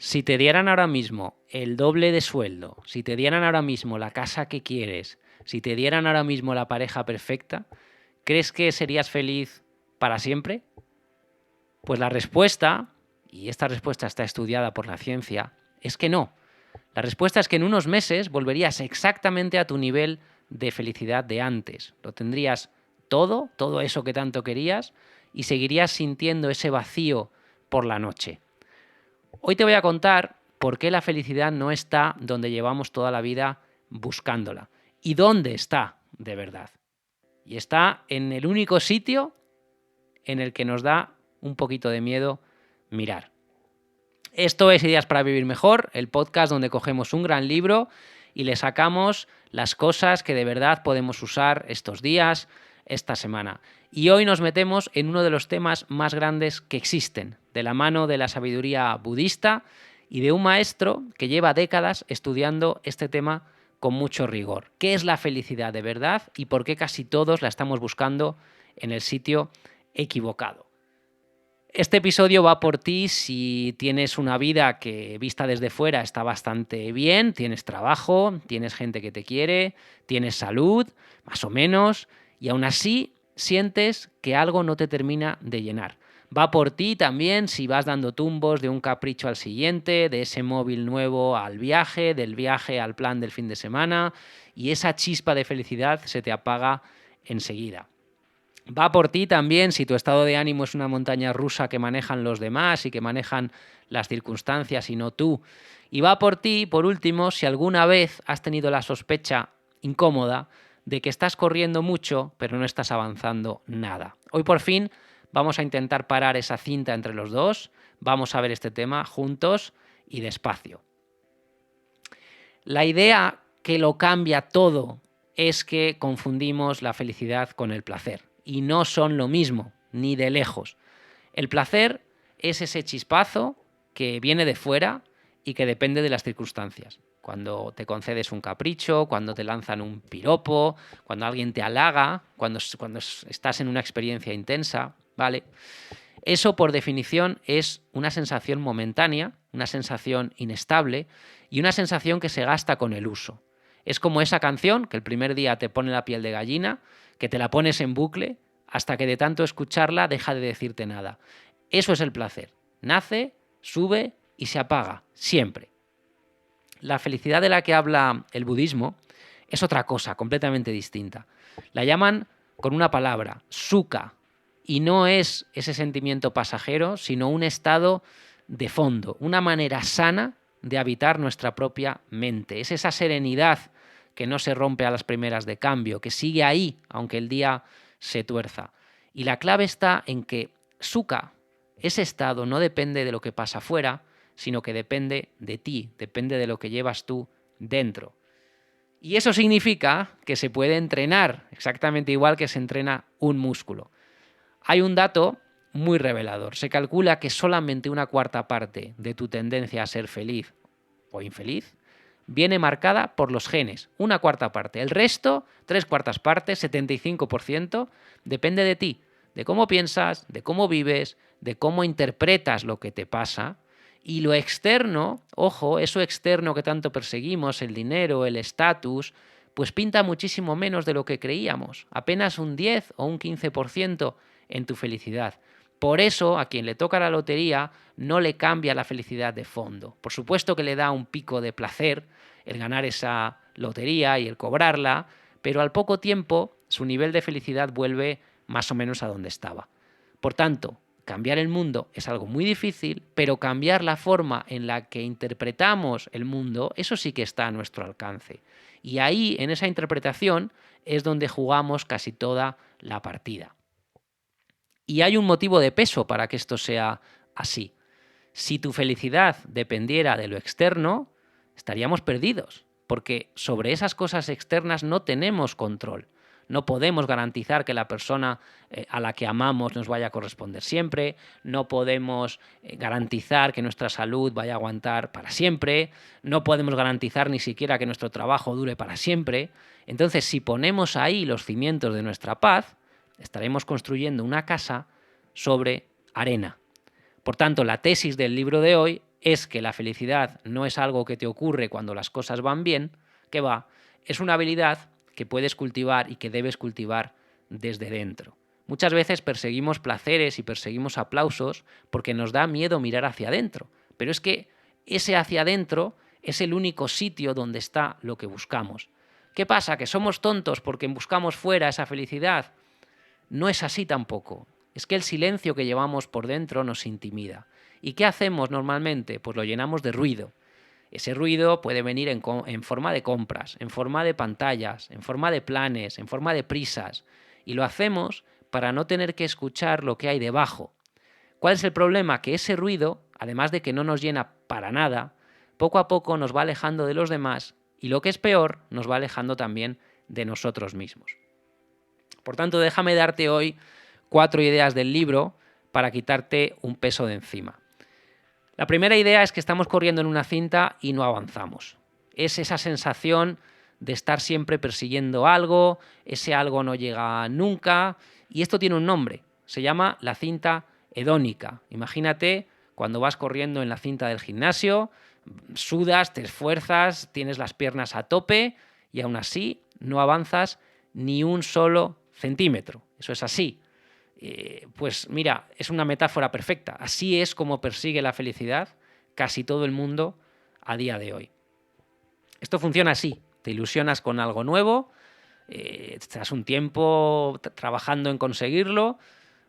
Si te dieran ahora mismo el doble de sueldo, si te dieran ahora mismo la casa que quieres, si te dieran ahora mismo la pareja perfecta, ¿crees que serías feliz para siempre? Pues la respuesta, y esta respuesta está estudiada por la ciencia, es que no. La respuesta es que en unos meses volverías exactamente a tu nivel de felicidad de antes. Lo tendrías todo eso que tanto querías, y seguirías sintiendo ese vacío por la noche. Hoy te voy a contar por qué la felicidad no está donde llevamos toda la vida buscándola y dónde está de verdad. Y está en el único sitio en el que nos da un poquito de miedo mirar. Esto es Ideas para Vivir Mejor, el podcast donde cogemos un gran libro y le sacamos las cosas que de verdad podemos usar estos días, esta semana. Y hoy nos metemos en uno de los temas más grandes que existen, de la mano de la sabiduría budista y de un maestro que lleva décadas estudiando este tema con mucho rigor. ¿Qué es la felicidad de verdad y por qué casi todos la estamos buscando en el sitio equivocado? Este episodio va por ti si tienes una vida que vista desde fuera está bastante bien, tienes trabajo, tienes gente que te quiere, tienes salud, más o menos, y aún así sientes que algo no te termina de llenar. Va por ti también si vas dando tumbos de un capricho al siguiente, de ese móvil nuevo al viaje, del viaje al plan del fin de semana, y esa chispa de felicidad se te apaga enseguida. Va por ti también si tu estado de ánimo es una montaña rusa que manejan los demás y que manejan las circunstancias y no tú. Y va por ti, por último, si alguna vez has tenido la sospecha incómoda de que estás corriendo mucho pero no estás avanzando nada. Hoy por fin vamos a intentar parar esa cinta entre los dos, vamos a ver este tema juntos y despacio. La idea que lo cambia todo es que confundimos la felicidad con el placer. Y no son lo mismo, ni de lejos. El placer es ese chispazo que viene de fuera y que depende de las circunstancias. Cuando te concedes un capricho, cuando te lanzan un piropo, cuando alguien te halaga, cuando estás en una experiencia intensa, ¿vale? Eso, por definición, es una sensación momentánea, una sensación inestable y una sensación que se gasta con el uso. Es como esa canción que el primer día te pone la piel de gallina, que te la pones en bucle hasta que de tanto escucharla deja de decirte nada. Eso es el placer. Nace, sube y se apaga, siempre. La felicidad de la que habla el budismo es otra cosa, completamente distinta. La llaman con una palabra, sukha, y no es ese sentimiento pasajero, sino un estado de fondo, una manera sana de habitar nuestra propia mente. Es esa serenidad que no se rompe a las primeras de cambio, que sigue ahí, aunque el día se tuerza. Y la clave está en que sukha, ese estado, no depende de lo que pasa afuera, sino que depende de ti, depende de lo que llevas tú dentro. Y eso significa que se puede entrenar, exactamente igual que se entrena un músculo. Hay un dato muy revelador. Se calcula que solamente una cuarta parte de tu tendencia a ser feliz o infeliz viene marcada por los genes. Una cuarta parte. El resto, 3/4 partes, 75%, depende de ti, de cómo piensas, de cómo vives, de cómo interpretas lo que te pasa. Y lo externo, ojo, eso externo que tanto perseguimos, el dinero, el estatus, pues pinta muchísimo menos de lo que creíamos. Apenas un 10 o un 15% en tu felicidad. Por eso, a quien le toca la lotería no le cambia la felicidad de fondo. Por supuesto que le da un pico de placer el ganar esa lotería y el cobrarla, pero al poco tiempo su nivel de felicidad vuelve más o menos a donde estaba. Por tanto, cambiar el mundo es algo muy difícil, pero cambiar la forma en la que interpretamos el mundo, eso sí que está a nuestro alcance. Y ahí, en esa interpretación, es donde jugamos casi toda la partida. Y hay un motivo de peso para que esto sea así. Si tu felicidad dependiera de lo externo, estaríamos perdidos, porque sobre esas cosas externas no tenemos control. No podemos garantizar que la persona a la que amamos nos vaya a corresponder siempre, no podemos garantizar que nuestra salud vaya a aguantar para siempre, no podemos garantizar ni siquiera que nuestro trabajo dure para siempre. Entonces, si ponemos ahí los cimientos de nuestra paz, estaremos construyendo una casa sobre arena. Por tanto, la tesis del libro de hoy es que la felicidad no es algo que te ocurre cuando las cosas van bien, que va, es una habilidad que puedes cultivar y que debes cultivar desde dentro. Muchas veces perseguimos placeres y perseguimos aplausos porque nos da miedo mirar hacia adentro, pero es que ese hacia adentro es el único sitio donde está lo que buscamos. ¿Qué pasa? ¿Que somos tontos porque buscamos fuera esa felicidad? No es así tampoco. Es que el silencio que llevamos por dentro nos intimida. ¿Y qué hacemos normalmente? Pues lo llenamos de ruido. Ese ruido puede venir en forma de compras, en forma de pantallas, en forma de planes, en forma de prisas. Y lo hacemos para no tener que escuchar lo que hay debajo. ¿Cuál es el problema? Que ese ruido, además de que no nos llena para nada, poco a poco nos va alejando de los demás y, lo que es peor, nos va alejando también de nosotros mismos. Por tanto, déjame darte hoy 4 ideas del libro para quitarte un peso de encima. La primera idea es que estamos corriendo en una cinta y no avanzamos. Es esa sensación de estar siempre persiguiendo algo, ese algo no llega nunca, y esto tiene un nombre, se llama la cinta hedónica. Imagínate cuando vas corriendo en la cinta del gimnasio, sudas, te esfuerzas, tienes las piernas a tope y aún así no avanzas ni un solo centímetro. Eso es así. Pues mira, es una metáfora perfecta. Así es como persigue la felicidad casi todo el mundo a día de hoy. Esto funciona así. Te ilusionas con algo nuevo, estás un tiempo trabajando en conseguirlo,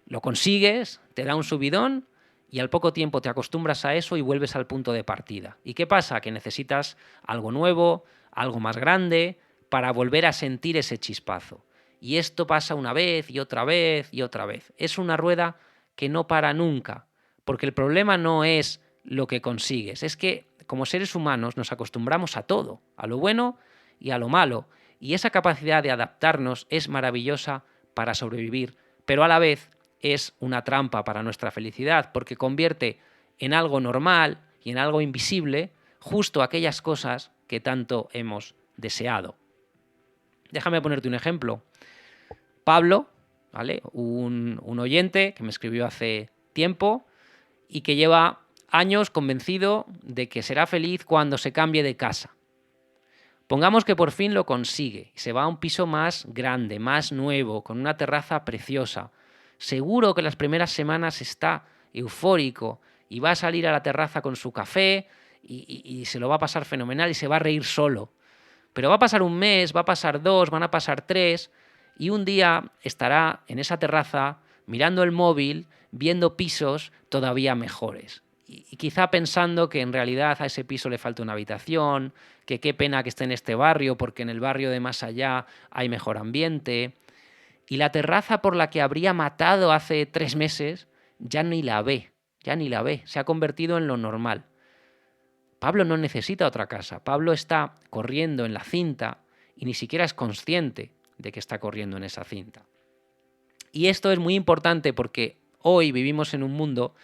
lo consigues, te da un subidón y al poco tiempo te acostumbras a eso y vuelves al punto de partida. ¿Y qué pasa? Que necesitas algo nuevo, algo más grande, para volver a sentir ese chispazo. Y esto pasa una vez y otra vez y otra vez. Es una rueda que no para nunca, porque el problema no es lo que consigues, es que como seres humanos nos acostumbramos a todo, a lo bueno y a lo malo, y esa capacidad de adaptarnos es maravillosa para sobrevivir, pero a la vez es una trampa para nuestra felicidad, porque convierte en algo normal y en algo invisible justo aquellas cosas que tanto hemos deseado. Déjame ponerte un ejemplo. Pablo, ¿vale? Un oyente que me escribió hace tiempo y que lleva años convencido de que será feliz cuando se cambie de casa. Pongamos que por fin lo consigue y se va a un piso más grande, más nuevo, con una terraza preciosa. Seguro que las primeras semanas está eufórico y va a salir a la terraza con su café y se lo va a pasar fenomenal y se va a reír solo. Pero va a pasar un mes, va a pasar 2, van a pasar 3 y un día estará en esa terraza mirando el móvil, viendo pisos todavía mejores. Y quizá pensando que en realidad a ese piso le falta una habitación, que qué pena que esté en este barrio porque en el barrio de más allá hay mejor ambiente. Y la terraza por la que habría matado hace 3 meses ya ni la ve, se ha convertido en lo normal. Pablo no necesita otra casa, Pablo está corriendo en la cinta y ni siquiera es consciente de que está corriendo en esa cinta. Y esto es muy importante porque hoy vivimos en un mundo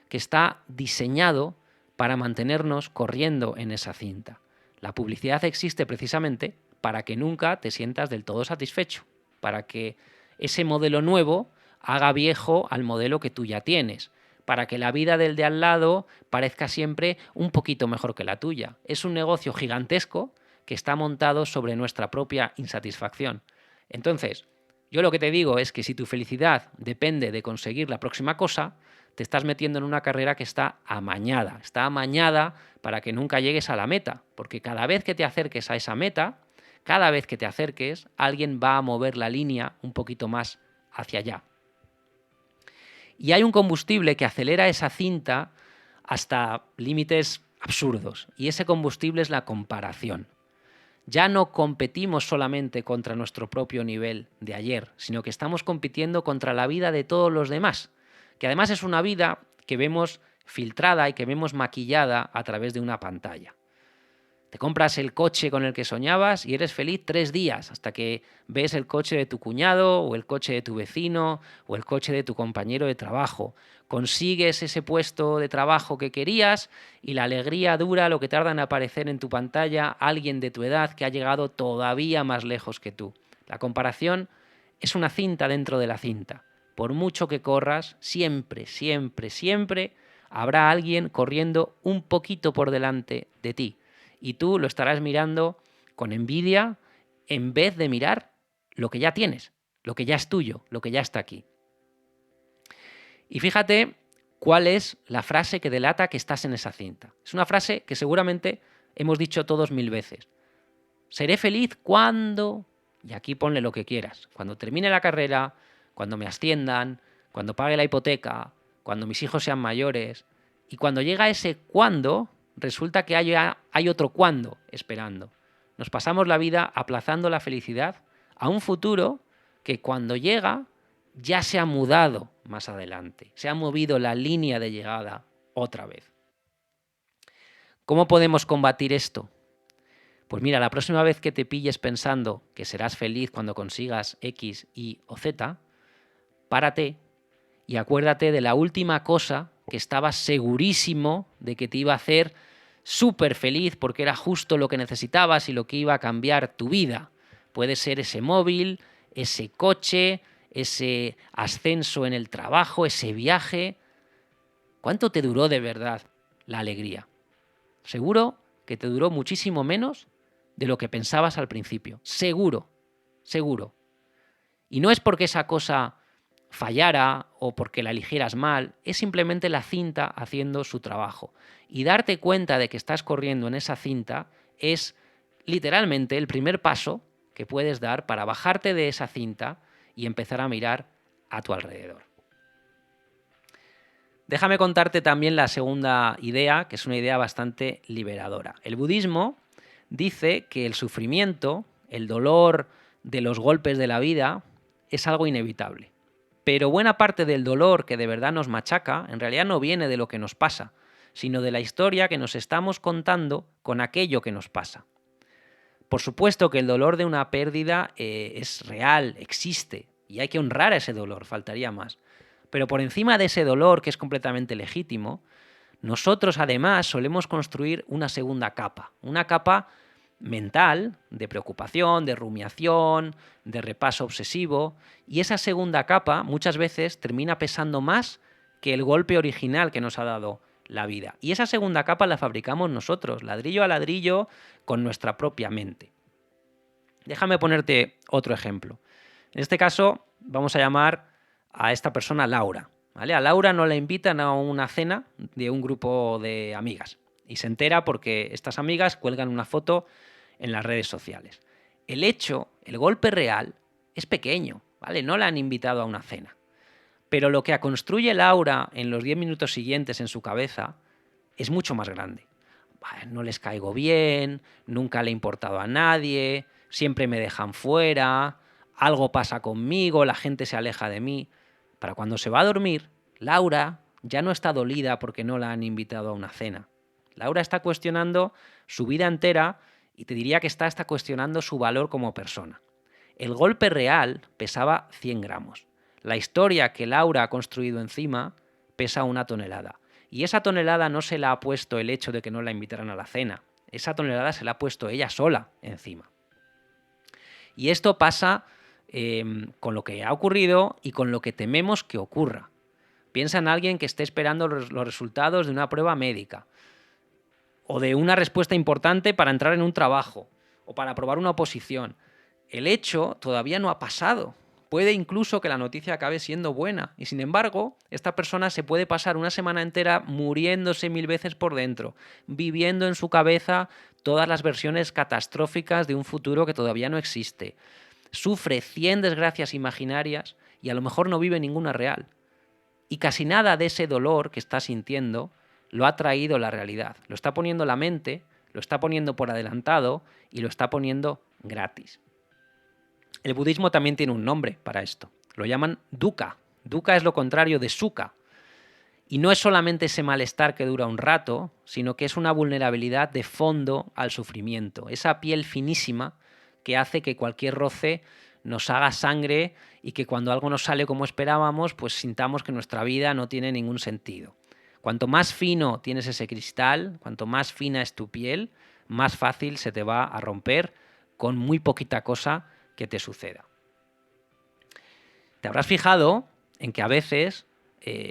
que está diseñado para mantenernos corriendo en esa cinta. La publicidad existe precisamente para que nunca te sientas del todo satisfecho, para que ese modelo nuevo haga viejo al modelo que tú ya tienes, para que la vida del de al lado parezca siempre un poquito mejor que la tuya. Es un negocio gigantesco que está montado sobre nuestra propia insatisfacción. Entonces, yo lo que te digo es que si tu felicidad depende de conseguir la próxima cosa, te estás metiendo en una carrera que está amañada para que nunca llegues a la meta, porque cada vez que te acerques a esa meta, cada vez que te acerques, alguien va a mover la línea un poquito más hacia allá. Y hay un combustible que acelera esa cinta hasta límites absurdos, y ese combustible es la comparación. Ya no competimos solamente contra nuestro propio nivel de ayer, sino que estamos compitiendo contra la vida de todos los demás, que además es una vida que vemos filtrada y que vemos maquillada a través de una pantalla. Te compras el coche con el que soñabas y eres feliz 3 días hasta que ves el coche de tu cuñado o el coche de tu vecino o el coche de tu compañero de trabajo. Consigues ese puesto de trabajo que querías y la alegría dura lo que tarda en aparecer en tu pantalla alguien de tu edad que ha llegado todavía más lejos que tú. La comparación es una cinta dentro de la cinta. Por mucho que corras, siempre habrá alguien corriendo un poquito por delante de ti y tú lo estarás mirando con envidia en vez de mirar lo que ya tienes, lo que ya es tuyo, lo que ya está aquí. Y fíjate cuál es la frase que delata que estás en esa cinta. Es una frase que seguramente hemos dicho todos 1000 veces. Seré feliz cuando... Y aquí ponle lo que quieras. Cuando termine la carrera, cuando me asciendan, cuando pague la hipoteca, cuando mis hijos sean mayores. Y cuando llega ese cuándo, resulta que hay otro cuándo esperando. Nos pasamos la vida aplazando la felicidad a un futuro que cuando llega ya se ha mudado más adelante. Se ha movido la línea de llegada otra vez. ¿Cómo podemos combatir esto? Pues mira, la próxima vez que te pilles pensando que serás feliz cuando consigas X, Y o Z, párate y acuérdate de la última cosa que estabas segurísimo de que te iba a hacer súper feliz porque era justo lo que necesitabas y lo que iba a cambiar tu vida. Puede ser ese móvil, ese coche, ese ascenso en el trabajo, ese viaje. ¿Cuánto te duró de verdad la alegría? Seguro que te duró muchísimo menos de lo que pensabas al principio. Seguro, seguro. Y no es porque esa cosa fallara o porque la eligieras mal, es simplemente la cinta haciendo su trabajo. Y darte cuenta de que estás corriendo en esa cinta es literalmente el primer paso que puedes dar para bajarte de esa cinta y empezar a mirar a tu alrededor. Déjame contarte también la segunda idea, que es una idea bastante liberadora. El budismo dice que el sufrimiento, el dolor de los golpes de la vida, es algo inevitable. Pero buena parte del dolor que de verdad nos machaca, en realidad no viene de lo que nos pasa, sino de la historia que nos estamos contando con aquello que nos pasa. Por supuesto que el dolor de una pérdida es real, existe, y hay que honrar ese dolor, faltaría más. Pero por encima de ese dolor, que es completamente legítimo, nosotros además solemos construir una segunda capa, una capa mental, de preocupación, de rumiación, de repaso obsesivo, y esa segunda capa muchas veces termina pesando más que el golpe original que nos ha dado la vida. Y esa segunda capa la fabricamos nosotros, ladrillo a ladrillo, con nuestra propia mente. Déjame ponerte otro ejemplo. En este caso vamos a llamar a esta persona Laura, ¿vale? A Laura no la invitan a una cena de un grupo de amigas y se entera porque estas amigas cuelgan una foto en las redes sociales. El hecho, el golpe real, es pequeño, ¿vale? No la han invitado a una cena. Pero lo que construye Laura en los 10 minutos siguientes en su cabeza es mucho más grande. No les caigo bien, nunca le he importado a nadie, siempre me dejan fuera, algo pasa conmigo, la gente se aleja de mí. Para cuando se va a dormir, Laura ya no está dolida porque no la han invitado a una cena. Laura está cuestionando su vida entera y te diría que está cuestionando su valor como persona. El golpe real pesaba 100 gramos. La historia que Laura ha construido encima pesa 1 tonelada. Y esa tonelada no se la ha puesto el hecho de que no la invitaran a la cena. Esa tonelada se la ha puesto ella sola encima. Y esto pasa con lo que ha ocurrido y con lo que tememos que ocurra. Piensa en alguien que esté esperando los resultados de una prueba médica o de una respuesta importante para entrar en un trabajo o para aprobar una oposición. El hecho todavía no ha pasado. Puede incluso que la noticia acabe siendo buena y, sin embargo, esta persona se puede pasar una semana entera muriéndose 1000 veces por dentro, viviendo en su cabeza todas las versiones catastróficas de un futuro que todavía no existe. Sufre 100 desgracias imaginarias y a lo mejor no vive ninguna real. Y casi nada de ese dolor que está sintiendo lo ha traído la realidad. Lo está poniendo la mente, lo está poniendo por adelantado y lo está poniendo gratis. El budismo también tiene un nombre para esto. Lo llaman dukkha. Dukkha es lo contrario de sukha. Y no es solamente ese malestar que dura un rato, sino que es una vulnerabilidad de fondo al sufrimiento. Esa piel finísima que hace que cualquier roce nos haga sangre y que cuando algo no sale como esperábamos, pues sintamos que nuestra vida no tiene ningún sentido. Cuanto más fino tienes ese cristal, cuanto más fina es tu piel, más fácil se te va a romper con muy poquita cosa que te suceda. Te habrás fijado en que a veces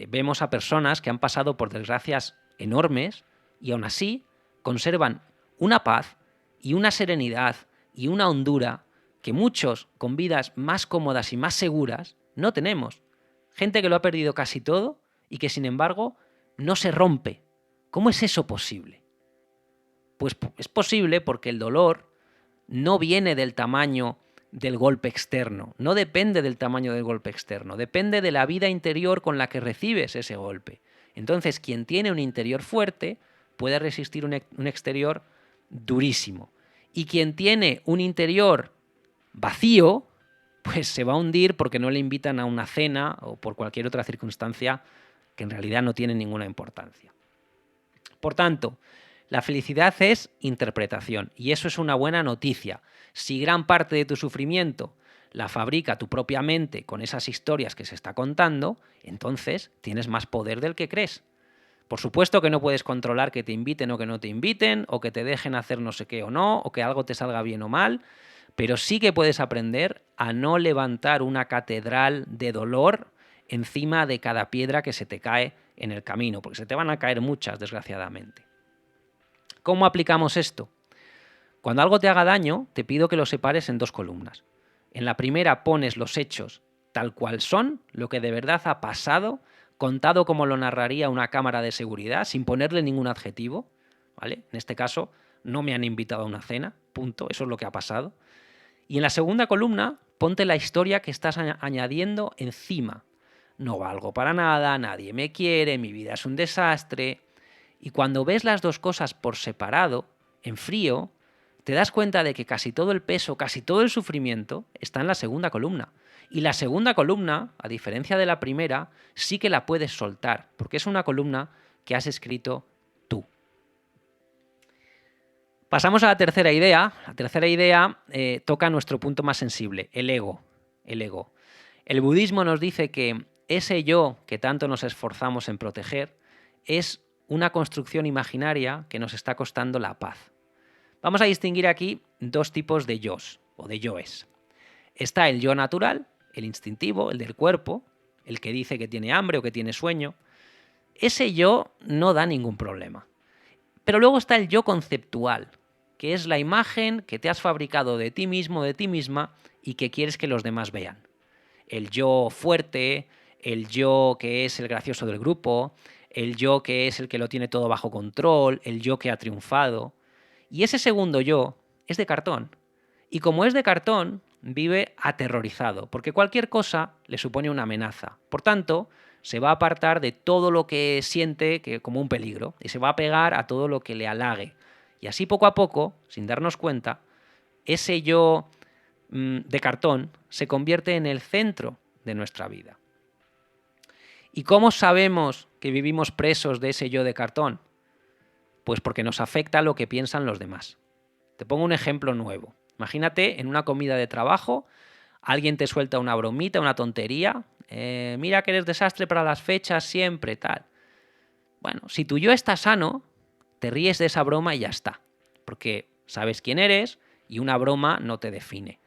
vemos a personas que han pasado por desgracias enormes y aún así conservan una paz y una serenidad y una hondura que muchos con vidas más cómodas y más seguras no tenemos. Gente que lo ha perdido casi todo y que sin embargo no se rompe. ¿Cómo es eso posible? Pues es posible porque el dolor no viene del tamaño del golpe externo, no depende del tamaño del golpe externo, depende de la vida interior con la que recibes ese golpe. Entonces, quien tiene un interior fuerte puede resistir un exterior durísimo. Y quien tiene un interior vacío, pues se va a hundir porque no le invitan a una cena o por cualquier otra circunstancia que en realidad no tiene ninguna importancia. Por tanto, la felicidad es interpretación y eso es una buena noticia. Si gran parte de tu sufrimiento la fabrica tu propia mente con esas historias que se está contando, entonces tienes más poder del que crees. Por supuesto que no puedes controlar que te inviten o que no te inviten, o que te dejen hacer no sé qué o no, o que algo te salga bien o mal, pero sí que puedes aprender a no levantar una catedral de dolor encima de cada piedra que se te cae en el camino, porque se te van a caer muchas, desgraciadamente. ¿Cómo aplicamos esto? Cuando algo te haga daño, te pido que lo separes en dos columnas. En la primera pones los hechos tal cual son, lo que de verdad ha pasado, contado como lo narraría una cámara de seguridad, sin ponerle ningún adjetivo, ¿vale? En este caso, no me han invitado a una cena, punto, eso es lo que ha pasado. Y en la segunda columna, ponte la historia que estás añadiendo encima. No valgo para nada, nadie me quiere, mi vida es un desastre. Y cuando ves las dos cosas por separado, en frío, te das cuenta de que casi todo el peso, casi todo el sufrimiento está en la segunda columna. Y la segunda columna, a diferencia de la primera, sí que la puedes soltar, porque es una columna que has escrito tú. Pasamos a la tercera idea. La tercera idea toca nuestro punto más sensible, el ego. El ego. El budismo nos dice que ese yo que tanto nos esforzamos en proteger es una construcción imaginaria que nos está costando la paz. Vamos a distinguir aquí dos tipos de yos o de yoes. Está el yo natural, el instintivo, el del cuerpo, el que dice que tiene hambre o que tiene sueño. Ese yo no da ningún problema. Pero luego está el yo conceptual, que es la imagen que te has fabricado de ti mismo, de ti misma, y que quieres que los demás vean. El yo fuerte, el yo que es el gracioso del grupo, el yo que es el que lo tiene todo bajo control, el yo que ha triunfado. Y ese segundo yo es de cartón. Y como es de cartón, vive aterrorizado, porque cualquier cosa le supone una amenaza. Por tanto, se va a apartar de todo lo que siente como un peligro y se va a pegar a todo lo que le halague. Y así poco a poco, sin darnos cuenta, ese yo de cartón se convierte en el centro de nuestra vida. ¿Y cómo sabemos que vivimos presos de ese yo de cartón? Pues porque nos afecta lo que piensan los demás. Te pongo un ejemplo nuevo. Imagínate en una comida de trabajo, alguien te suelta una bromita, una tontería. Mira que eres desastre para las fechas siempre, tal. Bueno, si tu yo está sano, te ríes de esa broma y ya está. Porque sabes quién eres y una broma no te define.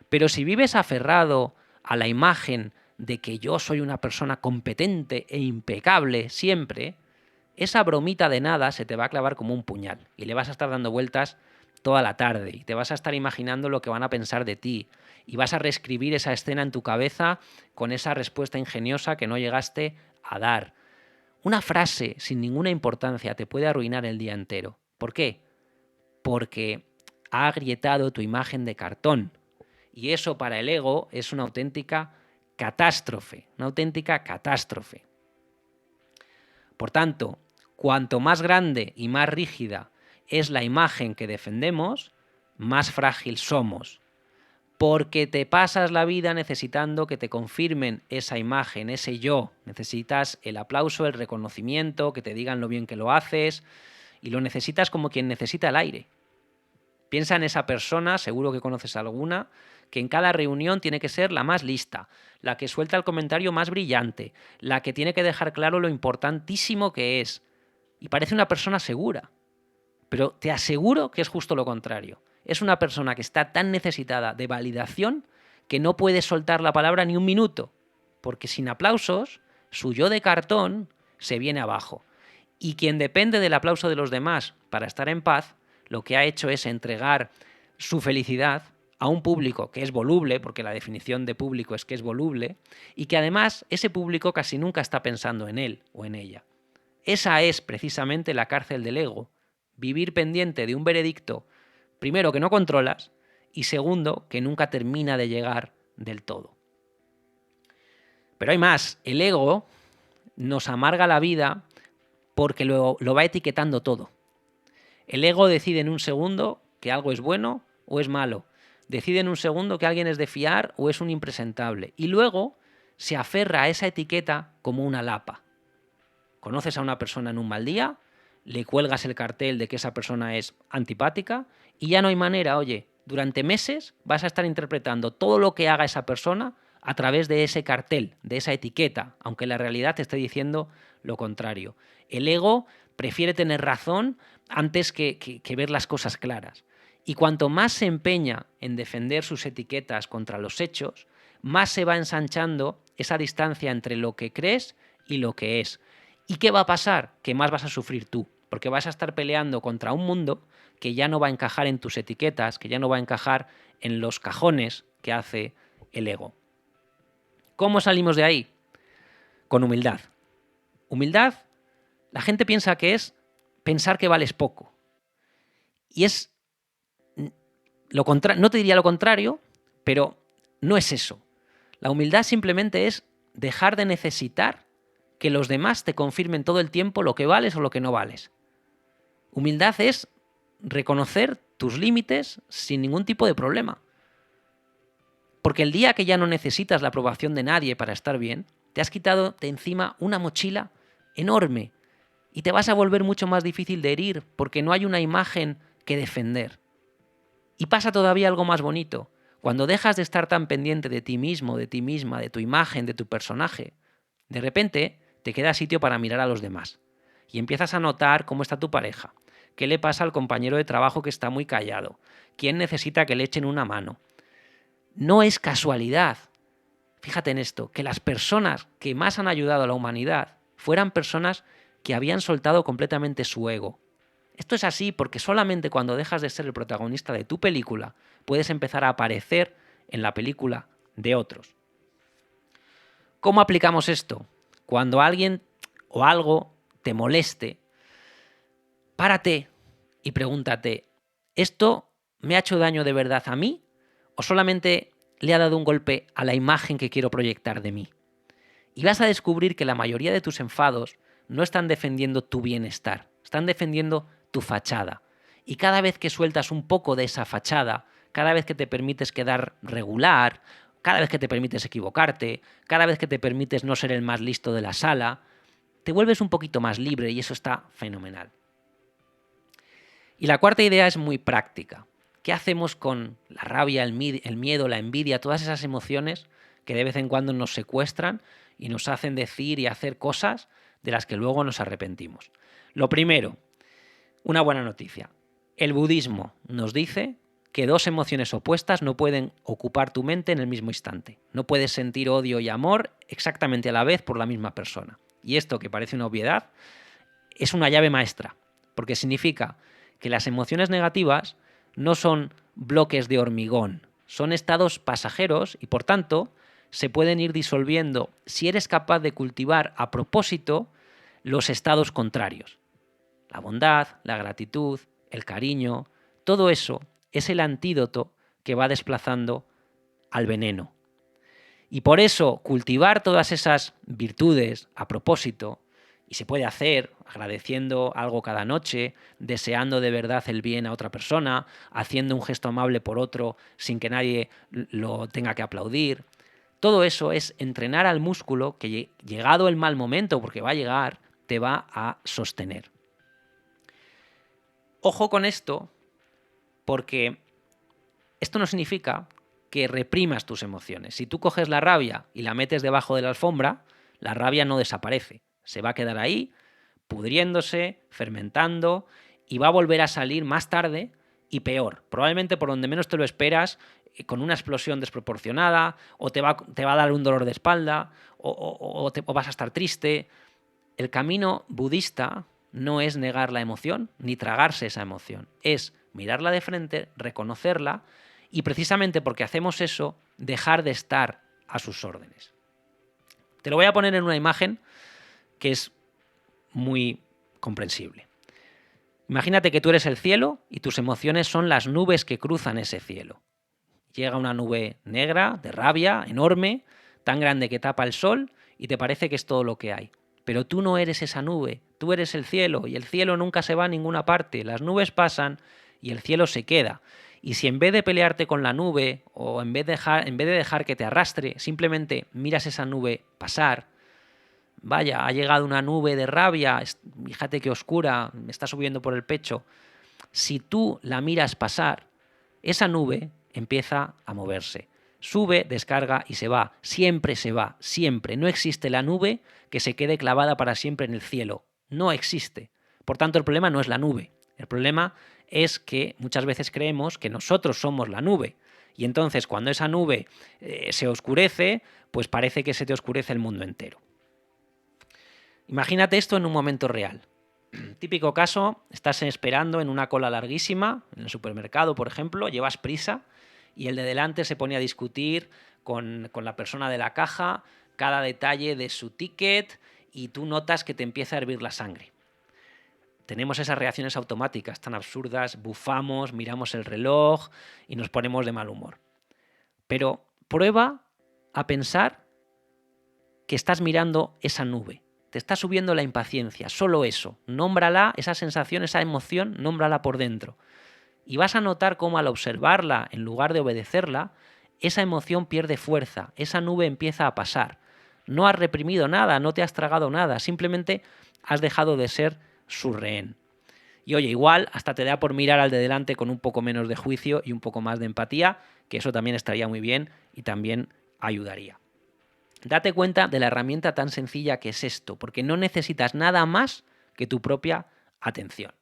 Pero si vives aferrado a la imagen de que yo soy una persona competente e impecable siempre, esa bromita de nada se te va a clavar como un puñal y le vas a estar dando vueltas toda la tarde y te vas a estar imaginando lo que van a pensar de ti y vas a reescribir esa escena en tu cabeza con esa respuesta ingeniosa que no llegaste a dar. Una frase sin ninguna importancia te puede arruinar el día entero. ¿Por qué? Porque ha agrietado tu imagen de cartón y eso para el ego es una auténtica catástrofe, una auténtica catástrofe. Por tanto, cuanto más grande y más rígida es la imagen que defendemos, más frágil somos. Porque te pasas la vida necesitando que te confirmen esa imagen, ese yo. Necesitas el aplauso, el reconocimiento, que te digan lo bien que lo haces y lo necesitas como quien necesita el aire. Piensa en esa persona, seguro que conoces alguna, que en cada reunión tiene que ser la más lista, la que suelta el comentario más brillante, la que tiene que dejar claro lo importantísimo que es. Y parece una persona segura. Pero te aseguro que es justo lo contrario. Es una persona que está tan necesitada de validación que no puede soltar la palabra ni un minuto. Porque sin aplausos Su yo de cartón se viene abajo. Y quien depende del aplauso de los demás para estar en paz, lo que ha hecho es entregar su felicidad a un público que es voluble, porque la definición de público es que es voluble, y que además ese público casi nunca está pensando en él o en ella. Esa es precisamente la cárcel del ego. Vivir pendiente de un veredicto, primero, que no controlas, y segundo, que nunca termina de llegar del todo. Pero hay más. El ego nos amarga la vida porque lo va etiquetando todo. El ego decide en un segundo que algo es bueno o es malo. Decide en un segundo que alguien es de fiar o es un impresentable. Y luego se aferra a esa etiqueta como una lapa. Conoces a una persona en un mal día, le cuelgas el cartel de que esa persona es antipática y ya no hay manera, oye, durante meses vas a estar interpretando todo lo que haga esa persona a través de ese cartel, de esa etiqueta, aunque la realidad te esté diciendo lo contrario. El ego prefiere tener razón antes que ver las cosas claras. Y cuanto más se empeña en defender sus etiquetas contra los hechos, más se va ensanchando esa distancia entre lo que crees y lo que es. ¿Y qué va a pasar? Que más vas a sufrir tú, porque vas a estar peleando contra un mundo que ya no va a encajar en tus etiquetas, que ya no va a encajar en los cajones que hace el ego. ¿Cómo salimos de ahí? Con humildad. Humildad, la gente piensa que es pensar que vales poco. Y es no te diría lo contrario, pero no es eso. La humildad simplemente es dejar de necesitar que los demás te confirmen todo el tiempo lo que vales o lo que no vales. Humildad es reconocer tus límites sin ningún tipo de problema. Porque el día que ya no necesitas la aprobación de nadie para estar bien, te has quitado de encima una mochila enorme y te vas a volver mucho más difícil de herir porque no hay una imagen que defender. Y pasa todavía algo más bonito. Cuando dejas de estar tan pendiente de ti mismo, de ti misma, de tu imagen, de tu personaje, de repente te queda sitio para mirar a los demás. Y empiezas a notar cómo está tu pareja, qué le pasa al compañero de trabajo que está muy callado, quién necesita que le echen una mano. No es casualidad, fíjate en esto, que las personas que más han ayudado a la humanidad fueran personas que habían soltado completamente su ego. Esto es así porque solamente cuando dejas de ser el protagonista de tu película puedes empezar a aparecer en la película de otros. ¿Cómo aplicamos esto? Cuando alguien o algo te moleste, párate y pregúntate, ¿esto me ha hecho daño de verdad a mí o solamente le ha dado un golpe a la imagen que quiero proyectar de mí? Y vas a descubrir que la mayoría de tus enfados no están defendiendo tu bienestar, están defendiendo tu fachada. Y cada vez que sueltas un poco de esa fachada, cada vez que te permites quedar regular, cada vez que te permites equivocarte, cada vez que te permites no ser el más listo de la sala, te vuelves un poquito más libre y eso está fenomenal. Y la cuarta idea es muy práctica. ¿Qué hacemos con la rabia, el miedo, la envidia, todas esas emociones que de vez en cuando nos secuestran y nos hacen decir y hacer cosas de las que luego nos arrepentimos? Lo primero, una buena noticia. El budismo nos dice que dos emociones opuestas no pueden ocupar tu mente en el mismo instante. No puedes sentir odio y amor exactamente a la vez por la misma persona. Y esto, que parece una obviedad, es una llave maestra, porque significa que las emociones negativas no son bloques de hormigón, son estados pasajeros y, por tanto, se pueden ir disolviendo si eres capaz de cultivar a propósito los estados contrarios. La bondad, la gratitud, el cariño, todo eso es el antídoto que va desplazando al veneno. Y por eso cultivar todas esas virtudes a propósito, y se puede hacer agradeciendo algo cada noche, deseando de verdad el bien a otra persona, haciendo un gesto amable por otro sin que nadie lo tenga que aplaudir. Todo eso es entrenar al músculo que, llegado el mal momento, porque va a llegar, te va a sostener. Ojo con esto, porque esto no significa que reprimas tus emociones. Si tú coges la rabia y la metes debajo de la alfombra, la rabia no desaparece. Se va a quedar ahí, pudriéndose, fermentando, y va a volver a salir más tarde y peor. Probablemente por donde menos te lo esperas, con una explosión desproporcionada, o te va a dar un dolor de espalda, o vas a estar triste. El camino budista no es negar la emoción ni tragarse esa emoción, es mirarla de frente, reconocerla y precisamente porque hacemos eso, dejar de estar a sus órdenes. Te lo voy a poner en una imagen que es muy comprensible. Imagínate que tú eres el cielo y tus emociones son las nubes que cruzan ese cielo. Llega una nube negra, de rabia, enorme, tan grande que tapa el sol y te parece que es todo lo que hay. Pero tú no eres esa nube, tú eres el cielo y el cielo nunca se va a ninguna parte. Las nubes pasan y el cielo se queda. Y si en vez de pelearte con la nube o en vez de dejar que te arrastre, simplemente miras esa nube pasar, vaya, ha llegado una nube de rabia, fíjate qué oscura, me está subiendo por el pecho. Si tú la miras pasar, esa nube empieza a moverse. Sube, descarga y se va. Siempre se va, siempre. No existe la nube que se quede clavada para siempre en el cielo. No existe. Por tanto, el problema no es la nube. El problema es que muchas veces creemos que nosotros somos la nube. Y entonces, cuando esa nube se oscurece, pues parece que se te oscurece el mundo entero. Imagínate esto en un momento real. Típico caso, estás esperando en una cola larguísima, en el supermercado, por ejemplo, llevas prisa y el de delante se pone a discutir con la persona de la caja cada detalle de su ticket y tú notas que te empieza a hervir la sangre. Tenemos esas reacciones automáticas tan absurdas, bufamos, miramos el reloj y nos ponemos de mal humor. Pero prueba a pensar que estás mirando esa nube. Te está subiendo la impaciencia, solo eso. Nómbrala, esa sensación, esa emoción, nómbrala por dentro. Y vas a notar cómo al observarla, en lugar de obedecerla, esa emoción pierde fuerza, esa nube empieza a pasar. No has reprimido nada, no te has tragado nada, simplemente has dejado de ser su rehén. Y oye, igual hasta te da por mirar al de delante con un poco menos de juicio y un poco más de empatía, que eso también estaría muy bien y también ayudaría. Date cuenta de la herramienta tan sencilla que es esto, porque no necesitas nada más que tu propia atención.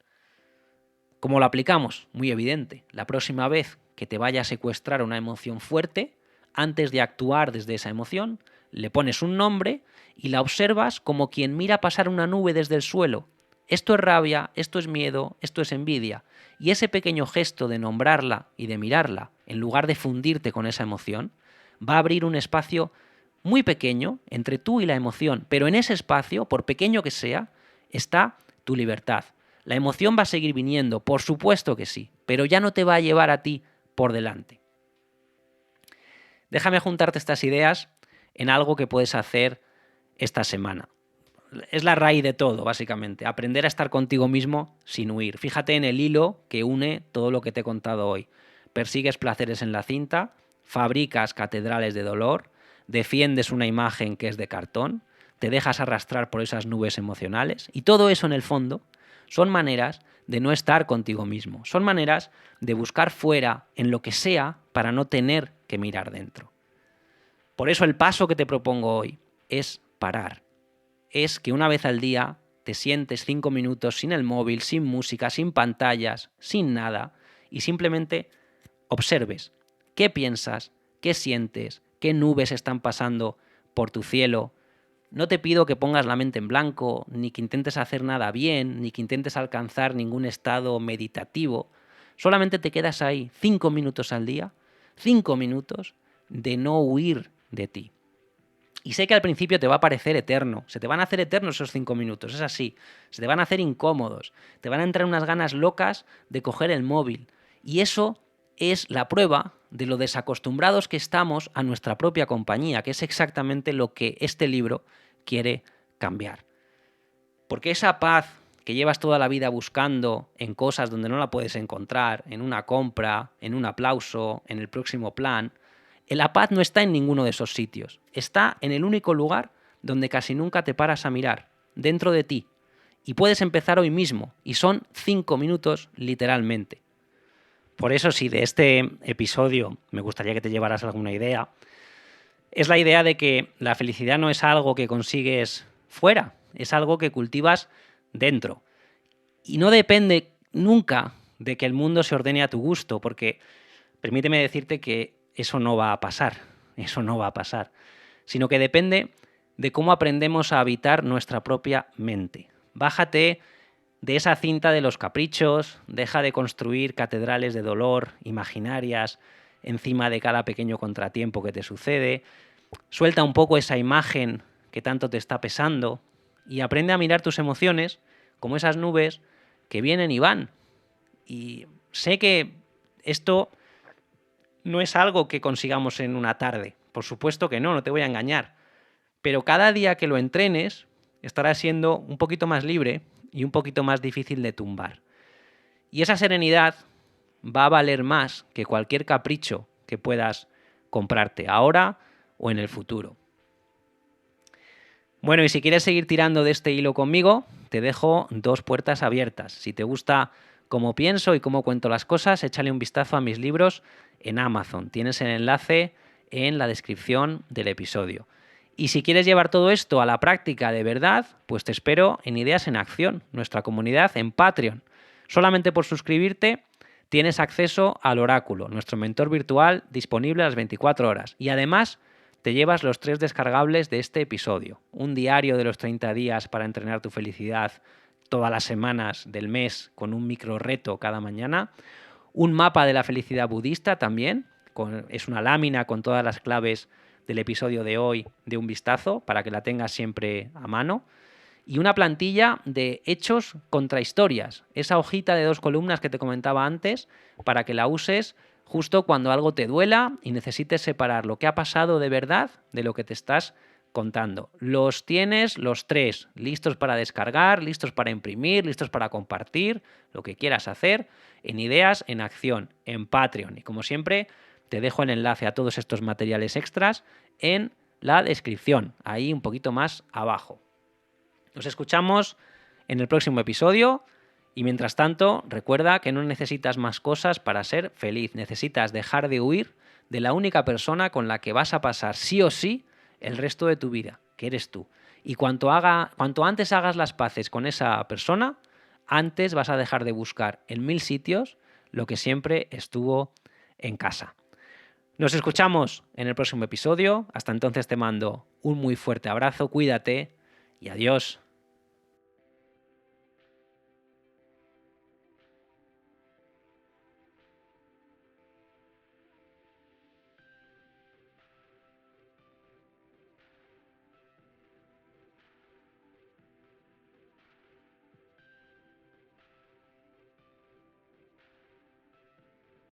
¿Cómo lo aplicamos? Muy evidente. La próxima vez que te vaya a secuestrar una emoción fuerte, antes de actuar desde esa emoción, le pones un nombre y la observas como quien mira pasar una nube desde el suelo. Esto es rabia, esto es miedo, esto es envidia. Y ese pequeño gesto de nombrarla y de mirarla, en lugar de fundirte con esa emoción, va a abrir un espacio muy pequeño entre tú y la emoción, pero en ese espacio, por pequeño que sea, está tu libertad. La emoción va a seguir viniendo, por supuesto que sí, pero ya no te va a llevar a ti por delante. Déjame juntarte estas ideas en algo que puedes hacer esta semana. Es la raíz de todo, básicamente. Aprender a estar contigo mismo sin huir. Fíjate en el hilo que une todo lo que te he contado hoy. Persigues placeres en la cinta, fabricas catedrales de dolor, defiendes una imagen que es de cartón, te dejas arrastrar por esas nubes emocionales y todo eso en el fondo son maneras de no estar contigo mismo, son maneras de buscar fuera en lo que sea para no tener que mirar dentro. Por eso el paso que te propongo hoy es parar, es que una vez al día te sientes 5 minutos sin el móvil, sin música, sin pantallas, sin nada y simplemente observes qué piensas, qué sientes, qué nubes están pasando por tu cielo. No te pido que pongas la mente en blanco, ni que intentes hacer nada bien, ni que intentes alcanzar ningún estado meditativo. Solamente te quedas ahí 5 minutos al día, 5 minutos de no huir de ti. Y sé que al principio te va a parecer eterno, se te van a hacer eternos esos 5 minutos, es así, se te van a hacer incómodos, te van a entrar unas ganas locas de coger el móvil. Y eso es la prueba de lo desacostumbrados que estamos a nuestra propia compañía, que es exactamente lo que este libro quiere cambiar. Porque esa paz que llevas toda la vida buscando en cosas donde no la puedes encontrar, en una compra, en un aplauso, en el próximo plan, la paz no está en ninguno de esos sitios. Está en el único lugar donde casi nunca te paras a mirar, dentro de ti. Y puedes empezar hoy mismo, y son 5 minutos literalmente. Por eso, si de este episodio me gustaría que te llevaras alguna idea, es la idea de que la felicidad no es algo que consigues fuera, es algo que cultivas dentro. Y no depende nunca de que el mundo se ordene a tu gusto, porque permíteme decirte que eso no va a pasar, eso no va a pasar, sino que depende de cómo aprendemos a habitar nuestra propia mente. Bájate de esa cinta de los caprichos, deja de construir catedrales de dolor imaginarias encima de cada pequeño contratiempo que te sucede, suelta un poco esa imagen que tanto te está pesando y aprende a mirar tus emociones como esas nubes que vienen y van. Y sé que esto no es algo que consigamos en una tarde, por supuesto que no, no te voy a engañar, pero cada día que lo entrenes estarás siendo un poquito más libre y un poquito más difícil de tumbar. Y esa serenidad va a valer más que cualquier capricho que puedas comprarte ahora o en el futuro. Bueno, y si quieres seguir tirando de este hilo conmigo, te dejo 2 puertas abiertas. Si te gusta cómo pienso y cómo cuento las cosas, échale un vistazo a mis libros en Amazon. Tienes el enlace en la descripción del episodio. Y si quieres llevar todo esto a la práctica de verdad, pues te espero en Ideas en Acción, nuestra comunidad en Patreon. Solamente por suscribirte tienes acceso al Oráculo, nuestro mentor virtual disponible a las 24 horas. Y además te llevas los 3 descargables de este episodio. Un diario de los 30 días para entrenar tu felicidad todas las semanas del mes con un micro reto cada mañana. Un mapa de la felicidad budista también. Es una lámina con todas las claves del episodio de hoy de un vistazo para que la tengas siempre a mano. Y una plantilla de hechos contra historias. Esa hojita de 2 columnas que te comentaba antes para que la uses justo cuando algo te duela y necesites separar lo que ha pasado de verdad de lo que te estás contando. Los tienes los 3 listos para descargar, listos para imprimir, listos para compartir, lo que quieras hacer en Ideas en Acción, en Patreon. Y como siempre, te dejo el enlace a todos estos materiales extras en la descripción, ahí un poquito más abajo. Nos escuchamos en el próximo episodio y mientras tanto recuerda que no necesitas más cosas para ser feliz. Necesitas dejar de huir de la única persona con la que vas a pasar sí o sí el resto de tu vida, que eres tú. Y cuanto antes hagas las paces con esa persona, antes vas a dejar de buscar en 1000 sitios lo que siempre estuvo en casa. Nos escuchamos en el próximo episodio. Hasta entonces te mando un muy fuerte abrazo, cuídate y adiós.